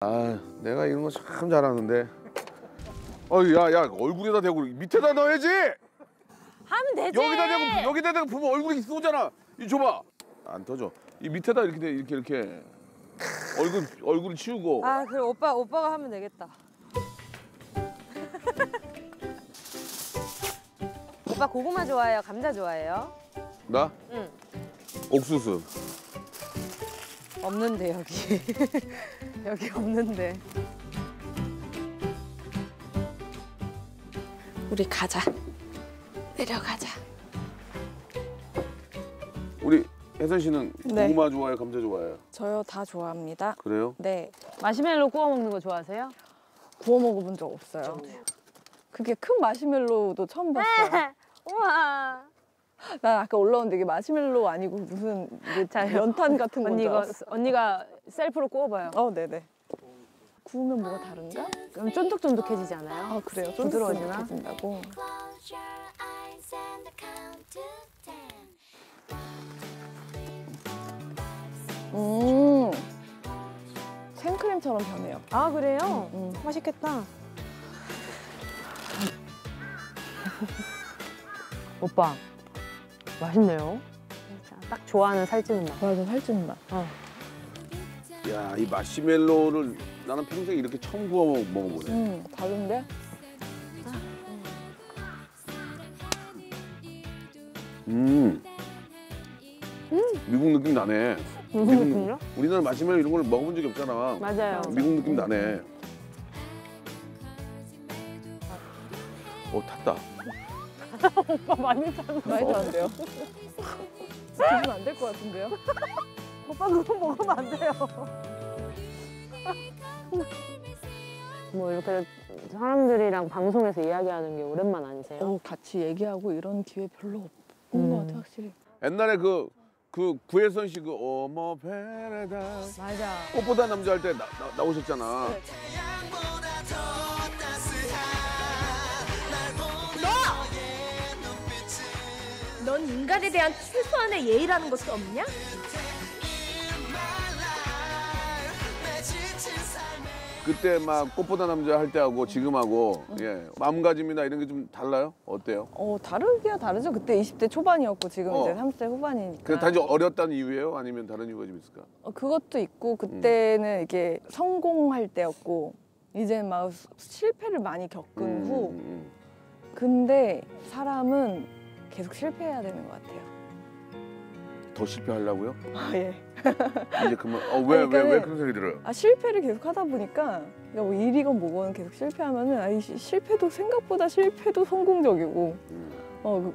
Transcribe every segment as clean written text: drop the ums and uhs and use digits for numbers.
아, 내가 이런 거 참 잘하는데. 야, 얼굴에다 대고 밑에다 넣어야지. 하면 되지. 여기다 대고 부으면 얼굴이 쏘잖아. 이 줘봐. 안 터져. 이 밑에다 이렇게 얼굴을 치우고. 아, 그래 오빠가 하면 되겠다. 오빠 고구마 좋아해요? 감자 좋아해요? 나? 응. 옥수수. 없는데 여기. 여기 없는데. 우리 가자. 내려가자. 우리 혜선 씨는 네. 고구마 좋아해요? 감자 좋아해요? 저요 다 좋아합니다. 그래요? 네. 마시멜로 구워 먹는 거 좋아하세요? 구워 먹어본 적 없어요. 그게 큰 마시멜로도 처음 봤어요. 우와. 난 아까 올라오는데 이게 마시멜로 아니고 무슨 연탄 같은 건 줄 알았어. 언니가 셀프로 구워봐요. 네네. 구우면 뭐가 다른가? 그럼 쫀득쫀득해지지 않아요? 아 그래요? 부드러워지나? 쫀득쫀득해진다고? 생크림처럼 변해요. 아, 그래요? 맛있겠다. 오빠, 맛있네요. 딱 좋아하는 살찌는 맛. 맞아, 살찌는 맛. 야, 이 마시멜로를 나는 평생 이렇게 처음 구워 먹어보네. 다른데? 미국 느낌 나네. 무슨 느낌이요? 우리나라 마시멜로 이런 걸 먹어본 적이 없잖아. 맞아요. 미국 느낌 나네. 탔다. 오빠 많이 탔나? 많이 다른데요? 드시면 안 될 것 같은데요? 오빠 그거 먹으면 안 돼요. 뭐 이렇게 사람들이랑 방송에서 이야기하는 게 오랜만 아니세요? 같이 얘기하고 이런 기회 별로 없는 것 같아, 확실히. 옛날에 그 구혜선 씨 그 어머 페레다이스 맞아. 꽃보다 남자 할 때 나오셨잖아. 넌 인간에 대한 최소한의 예의라는 것이 없냐? 그때 막 꽃보다 남자 할 때하고 지금하고 마음가짐이나 이런 게 좀 달라요? 어때요? 다르기야 다르죠. 그때 20대 초반이었고 지금 이제 30대 후반이니까. 그냥 단지 어렸다는 이유예요? 아니면 다른 이유가 좀 있을까? 그것도 있고 그때는 이게 성공할 때였고 이제 막 실패를 많이 겪은 후 근데 사람은 계속 실패해야 되는 것 같아요. 더 실패하려고요? 예. 이제 그만. 왜 그러니까는 그런 소리 들어요? 실패를 계속 하다 보니까 그러니까 뭐 일이건 뭐건 계속 실패하면은 실패도 생각보다 실패도 성공적이고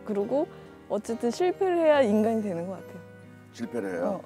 그리고 어쨌든 실패를 해야 인간이 되는 것 같아요. 실패를 해요?